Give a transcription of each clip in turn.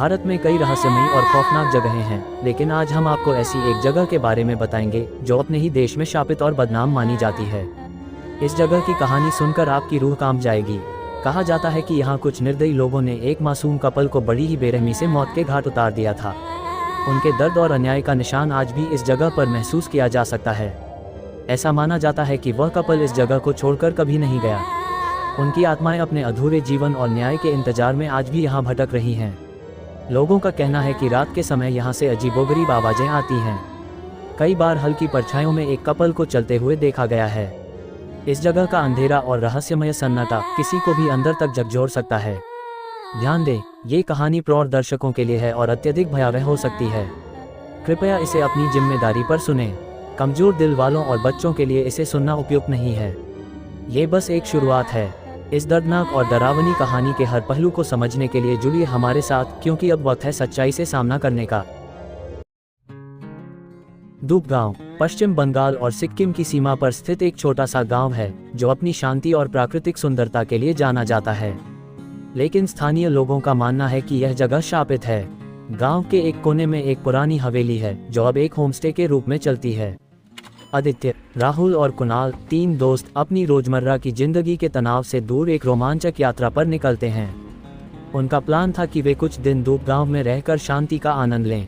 भारत में कई रहस्यमयी और खौफनाक जगहें हैं, लेकिन आज हम आपको ऐसी एक जगह के बारे में बताएंगे जो अपने ही देश में शापित और बदनाम मानी जाती है। इस जगह की कहानी सुनकर आपकी रूह कांप जाएगी। कहा जाता है कि यहाँ कुछ निर्दयी लोगों ने एक मासूम कपल को बड़ी ही बेरहमी से मौत के घाट उतार दिया था। उनके दर्द और अन्याय का निशान आज भी इस जगह पर महसूस किया जा सकता है। ऐसा माना जाता है कि वह कपल इस जगह को छोड़कर कभी नहीं गया। उनकी आत्माएं अपने अधूरे जीवन और न्याय के इंतजार में आज भी यहाँ भटक रही हैं। लोगों का कहना है कि रात के समय यहाँ से अजीबोगरीब आवाज़ें आती हैं। कई बार हल्की परछाइयों में एक कपल को चलते हुए देखा गया है। इस जगह का अंधेरा और रहस्यमय सन्नाटा किसी को भी अंदर तक झकझोर सकता है। ध्यान दें, ये कहानी प्रौढ़ दर्शकों के लिए है और अत्यधिक भयावह हो सकती है। कृपया इसे अपनी जिम्मेदारी पर सुनें। कमजोर दिल वालों और बच्चों के लिए इसे सुनना उपयुक्त नहीं है। ये बस एक शुरुआत है। इस दर्दनाक और डरावनी कहानी के हर पहलू को समझने के लिए जुड़िए हमारे साथ, क्योंकि अब वक्त है सच्चाई से सामना करने का। दूप गांव पश्चिम बंगाल और सिक्किम की सीमा पर स्थित एक छोटा सा गांव है जो अपनी शांति और प्राकृतिक सुंदरता के लिए जाना जाता है। लेकिन स्थानीय लोगों का मानना है कि यह जगह शापित है। गांव के एक कोने में एक पुरानी हवेली है जो अब एक होमस्टे के रूप में चलती है। आदित्य, राहुल और कुणाल, तीन दोस्त अपनी रोजमर्रा की जिंदगी के तनाव से दूर एक रोमांचक यात्रा पर निकलते हैं। उनका प्लान था कि वे कुछ दिन दूप गांव में रहकर शांति का आनंद लें।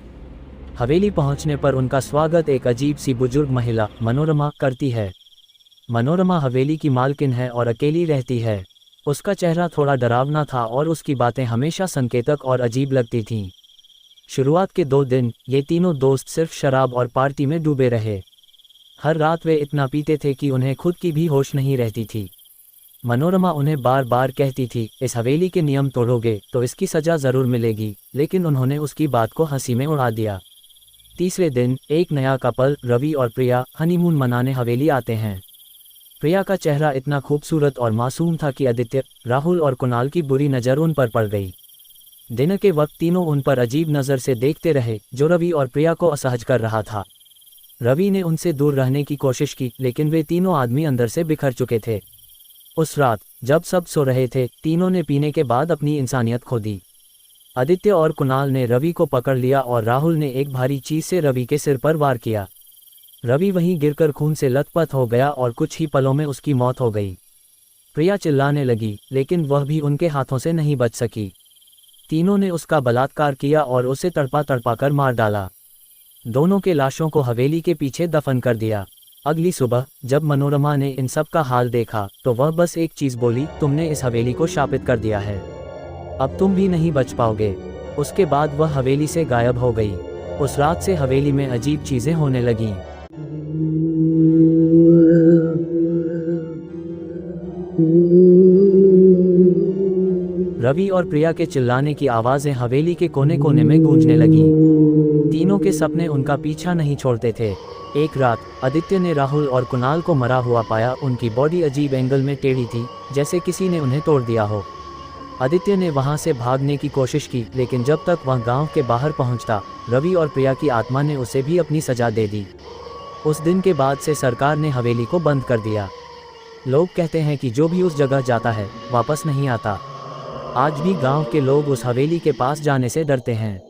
हवेली पहुंचने पर उनका स्वागत एक अजीब सी बुजुर्ग महिला मनोरमा करती है। मनोरमा हवेली की मालकिन है और अकेली रहती है। उसका चेहरा थोड़ा डरावना था और उसकी बातें हमेशा संकेतक और अजीब लगती थीं। शुरुआत के 2 दिन ये तीनों दोस्त सिर्फ शराब और पार्टी में डूबे रहे। हर रात वे इतना पीते थे कि उन्हें खुद की भी होश नहीं रहती थी। मनोरमा उन्हें बार बार कहती थी, इस हवेली के नियम तोड़ोगे तो इसकी सजा जरूर मिलेगी, लेकिन उन्होंने उसकी बात को हंसी में उड़ा दिया। तीसरे दिन एक नया कपल रवि और प्रिया हनीमून मनाने हवेली आते हैं। प्रिया का चेहरा इतना खूबसूरत और मासूम था कि आदित्य, राहुल और कुणाल की बुरी नज़र उन पर पड़ गई। दिन के वक्त तीनों उन पर अजीब नज़र से देखते रहे, जो रवि और प्रिया को असहज कर रहा था। रवि ने उनसे दूर रहने की कोशिश की, लेकिन वे तीनों आदमी अंदर से बिखर चुके थे। उस रात जब सब सो रहे थे, तीनों ने पीने के बाद अपनी इंसानियत खो दी। आदित्य और कुणाल ने रवि को पकड़ लिया और राहुल ने एक भारी चीज से रवि के सिर पर वार किया। रवि वहीं गिरकर खून से लथपथ हो गया और कुछ ही पलों में उसकी मौत हो गई। प्रिया चिल्लाने लगी, लेकिन वह भी उनके हाथों से नहीं बच सकी। तीनों ने उसका बलात्कार किया और उसे तड़पा तड़पा कर मार डाला। दोनों के लाशों को हवेली के पीछे दफन कर दिया। अगली सुबह जब मनोरमा ने इन सब का हाल देखा तो वह बस एक चीज बोली, तुमने इस हवेली को शापित कर दिया है, अब तुम भी नहीं बच पाओगे। उसके बाद वह हवेली से गायब हो गई। उस रात से हवेली में अजीब चीजें होने लगीं। रवि और प्रिया के चिल्लाने की आवाजें हवेली के कोने कोने में गूंजने लगीं। तीनों के सपने उनका पीछा नहीं छोड़ते थे। एक रात आदित्य ने राहुल और कुणाल को मरा हुआ पाया। उनकी बॉडी अजीब एंगल में टेढ़ी थी, जैसे किसी ने उन्हें तोड़ दिया हो। आदित्य ने वहां से भागने की कोशिश की, लेकिन जब तक वह गांव के बाहर पहुंचता, रवि और प्रिया की आत्मा ने उसे भी अपनी सजा दे दी। उस दिन के बाद से सरकार ने हवेली को बंद कर दिया। लोग कहते हैं कि जो भी उस जगह जाता है वापस नहीं आता। आज भी गांव के लोग उस हवेली के पास जाने से डरते हैं।